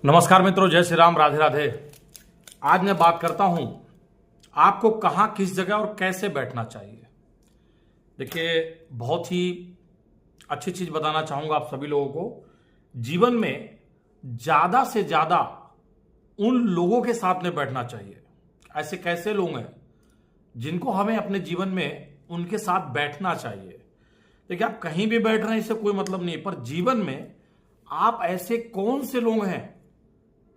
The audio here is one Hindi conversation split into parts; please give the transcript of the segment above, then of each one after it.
नमस्कार मित्रों, जय श्री राम, राधे राधे। आज मैं बात करता हूं आपको कहां, किस जगह और कैसे बैठना चाहिए। देखिए, बहुत ही अच्छी चीज बताना चाहूंगा आप सभी लोगों को। जीवन में ज्यादा से ज्यादा उन लोगों के साथ में बैठना चाहिए। ऐसे कैसे लोग हैं जिनको हमें अपने जीवन में उनके साथ बैठना चाहिए। देखिए, आप कहीं भी बैठ रहे हैं इससे कोई मतलब नहीं, पर जीवन में आप ऐसे कौन से लोग हैं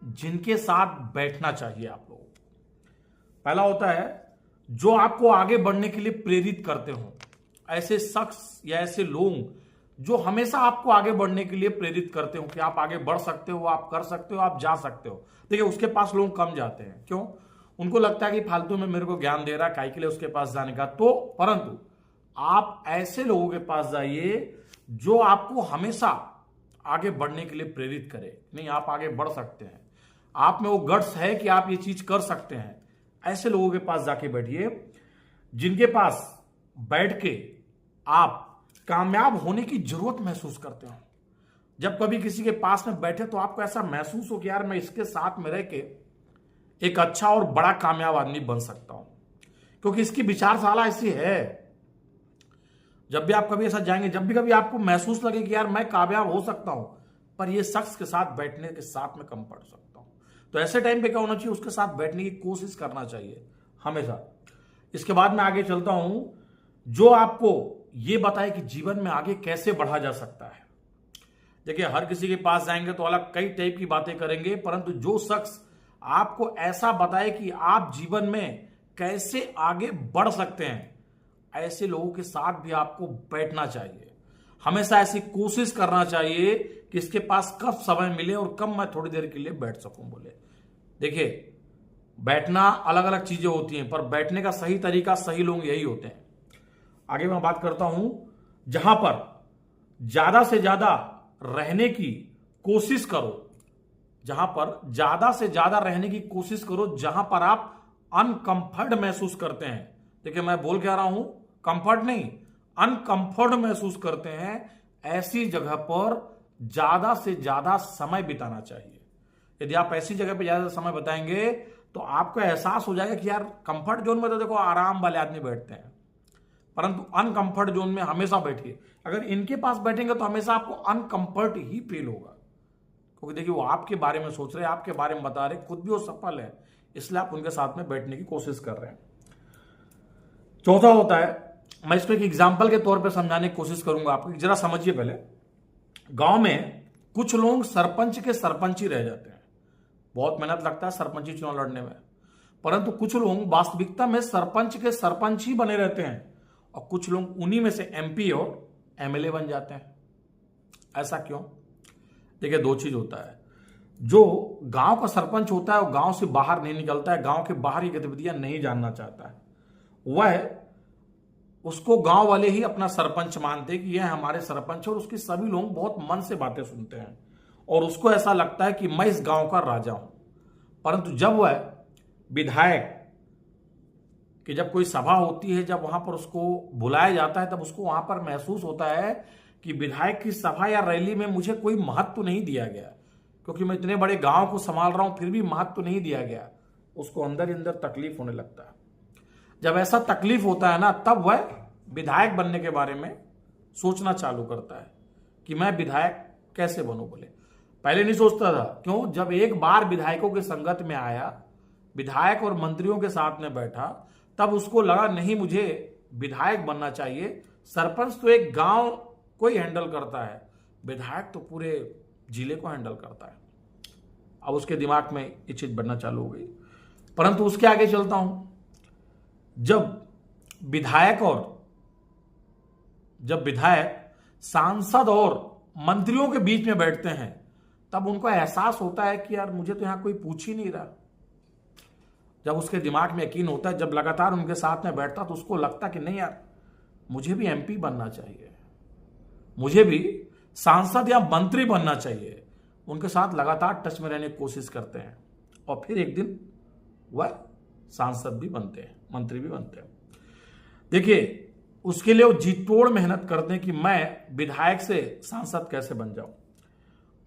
जिनके साथ बैठना चाहिए आप लोगों को। पहला होता है जो आपको आगे बढ़ने के लिए प्रेरित करते हो। ऐसे शख्स या ऐसे लोग जो हमेशा आपको आगे बढ़ने के लिए प्रेरित करते हो कि आप आगे बढ़ सकते हो, आप कर सकते हो, आप जा सकते हो। देखिए, उसके पास लोग कम जाते हैं। क्यों? उनको लगता है कि फालतू में मेरे को ज्ञान दे रहा है, काहे के लिए उसके पास जाने का। तो परंतु आप ऐसे लोगों के पास जाइए जो आपको हमेशा आगे बढ़ने के लिए प्रेरित करे। नहीं, आप आगे बढ़ सकते हैं, आप में वो गट्स है कि आप ये चीज कर सकते हैं। ऐसे लोगों के पास जाके बैठिए जिनके पास बैठ के आप कामयाब होने की जरूरत महसूस करते हो। जब कभी किसी के पास में बैठे तो आपको ऐसा महसूस हो कि यार मैं इसके साथ में रह के एक अच्छा और बड़ा कामयाब आदमी बन सकता हूं, क्योंकि इसकी विचारधारा ऐसी है। जब भी आप कभी ऐसा जाएंगे, जब भी कभी आपको महसूस लगे कि यार मैं कामयाब हो सकता हूं, पर ये शख्स के साथ बैठने के साथ में कम पड़ सकता हूं, तो ऐसे टाइम पे क्या होना चाहिए? उसके साथ बैठने की कोशिश करना चाहिए हमेशा। इसके बाद मैं आगे चलता हूं, जो आपको ये बताए कि जीवन में आगे कैसे बढ़ा जा सकता है। देखिए, हर किसी के पास जाएंगे तो अलग कई टाइप की बातें करेंगे, परंतु जो शख्स आपको ऐसा बताए कि आप जीवन में कैसे आगे बढ़ सकते हैं, ऐसे लोगों के साथ भी आपको बैठना चाहिए। हमेशा ऐसी कोशिश करना चाहिए कि इसके पास कब समय मिले और कब मैं थोड़ी देर के लिए बैठ सकूं बोले। देखिए, बैठना अलग अलग चीजें होती हैं, पर बैठने का सही तरीका, सही लोग यही होते हैं। आगे मैं बात करता हूं, जहां पर ज्यादा से ज्यादा रहने की कोशिश करो। जहां पर ज्यादा से ज्यादा रहने की कोशिश करो, जहां पर आप अनकंफर्ट महसूस करते हैं। देखिए, मैं बोल क्या रहा हूं, कंफर्ट नहीं, अनकंफर्ट महसूस करते हैं, ऐसी जगह पर ज्यादा से ज्यादा समय बिताना चाहिए। यदि आप ऐसी जगह पर ज्यादा समय बताएंगे तो आपको एहसास हो जाएगा कि यार कंफर्ट जोन में तो देखो आराम वाले आदमी बैठते हैं, परंतु अनकंफर्ट जोन में हमेशा बैठिए। अगर इनके पास बैठेंगे तो हमेशा आपको अनकंफर्ट ही फील होगा, क्योंकि देखिए वो आपके बारे में सोच रहे हैं, आपके बारे में बता रहे, खुद भी वो सफल है, इसलिए आप उनके साथ में बैठने की कोशिश कर रहे हैं। चौथा होता है, मैं इसको एक एग्जाम्पल के तौर पर समझाने की कोशिश करूंगा आपको। जरा समझिए। पहले, गांव में कुछ लोग सरपंच के सरपंच ही रह जाते हैं। बहुत मेहनत लगता है सरपंची चुनाव लड़ने में, परंतु कुछ लोग वास्तविकता में सरपंच के सरपंच ही बने रहते हैं, और कुछ लोग उन्हीं में से एमपी और एमएलए बन जाते हैं। ऐसा क्यों? देखिए, दो चीज होता है। जो गांव का सरपंच होता है वो गांव से बाहर नहीं निकलता है, गांव के बाहर की गतिविधियां नहीं जानना चाहता है। वह उसको गांव वाले ही अपना सरपंच मानते हैं कि यह हमारे सरपंच है, और उसके सभी लोग बहुत मन से बातें सुनते हैं, और उसको ऐसा लगता है कि मैं इस गांव का राजा हूं। परंतु जब वह विधायक कि जब कोई सभा होती है, जब वहां पर उसको बुलाया जाता है, तब उसको वहां पर महसूस होता है कि विधायक की सभा या रैली में मुझे कोई महत्व नहीं दिया गया, क्योंकि मैं इतने बड़े गांव को संभाल रहा हूं, फिर भी महत्व नहीं दिया गया। उसको अंदर अंदर तकलीफ होने लगता है। जब ऐसा तकलीफ होता है ना, तब वह विधायक बनने के बारे में सोचना चालू करता है कि मैं विधायक कैसे बनूं बोले। पहले नहीं सोचता था। क्यों? जब एक बार विधायकों के संगत में आया, विधायक और मंत्रियों के साथ में बैठा, तब उसको लगा नहीं, मुझे विधायक बनना चाहिए। सरपंच तो एक गांव को ही हैंडल करता है, विधायक तो पूरे जिले को हैंडल करता है। अब उसके दिमाग में ये चीज बनना चालू हो गई। परंतु उसके आगे चलता हूं, जब विधायक सांसद और मंत्रियों के बीच में बैठते हैं, तब उनको एहसास होता है कि यार मुझे तो यहां कोई पूछ ही नहीं रहा। जब उसके दिमाग में यकीन होता है, जब लगातार उनके साथ में बैठता, तो उसको लगता कि नहीं यार, मुझे भी एमपी बनना चाहिए, मुझे भी सांसद या मंत्री बनना चाहिए। उनके साथ लगातार टच में रहने की कोशिश करते हैं, और फिर एक दिन वह सांसद भी बनते हैं, मंत्री भी बनते हैं। देखिए, उसके लिए वो जी तोड़ मेहनत करते हैं कि मैं विधायक से सांसद कैसे बन जाऊं।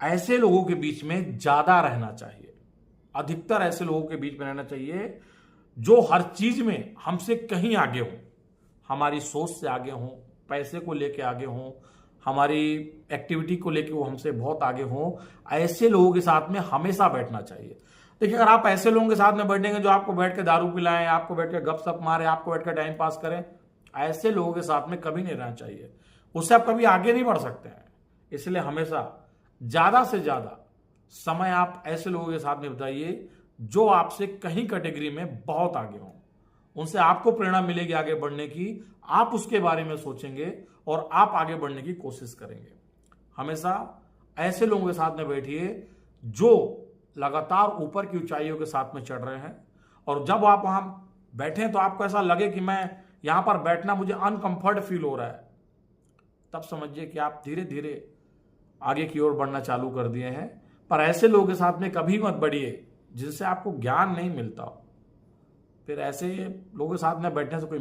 ऐसे लोगों के बीच में ज्यादा रहना चाहिए। अधिकतर ऐसे लोगों के बीच में रहना चाहिए जो हर चीज में हमसे कहीं आगे हो, हमारी सोच से आगे हो, पैसे को लेके आगे हो, हमारी एक्टिविटी को लेके वो हमसे बहुत आगे हो। ऐसे लोगों के साथ में हमेशा बैठना चाहिए। देखिए, अगर आप ऐसे लोगों के साथ में बैठेंगे जो आपको बैठ के दारू पिलाएं, आपको बैठ के गपशप मारे, आपको बैठ के टाइम पास करें, ऐसे लोगों के साथ में कभी नहीं रहना चाहिए। उससे आप कभी आगे नहीं बढ़ सकते हैं। इसलिए हमेशा ज्यादा से ज्यादा समय आप ऐसे लोगों के साथ में बिताइए जो आपसे कहीं कैटेगरी में बहुत आगे हों। उनसे आपको प्रेरणा मिलेगी आगे बढ़ने की, आप उसके बारे में सोचेंगे और आप आगे बढ़ने की कोशिश करेंगे। हमेशा ऐसे लोगों के साथ में बैठिए जो लगातार ऊपर की ऊंचाइयों के साथ में चढ़ रहे हैं, और जब आप वहां बैठे तो आपको ऐसा लगे कि मैं यहां पर बैठना मुझे अनकंफर्ट फील हो रहा है, तब समझिए कि आप धीरे धीरे आगे की ओर बढ़ना चालू कर दिए हैं। पर ऐसे लोगों के साथ में कभी मत बढ़िए जिनसे आपको ज्ञान नहीं मिलता हो। फिर ऐसे लोगों के साथ में बैठने से कोई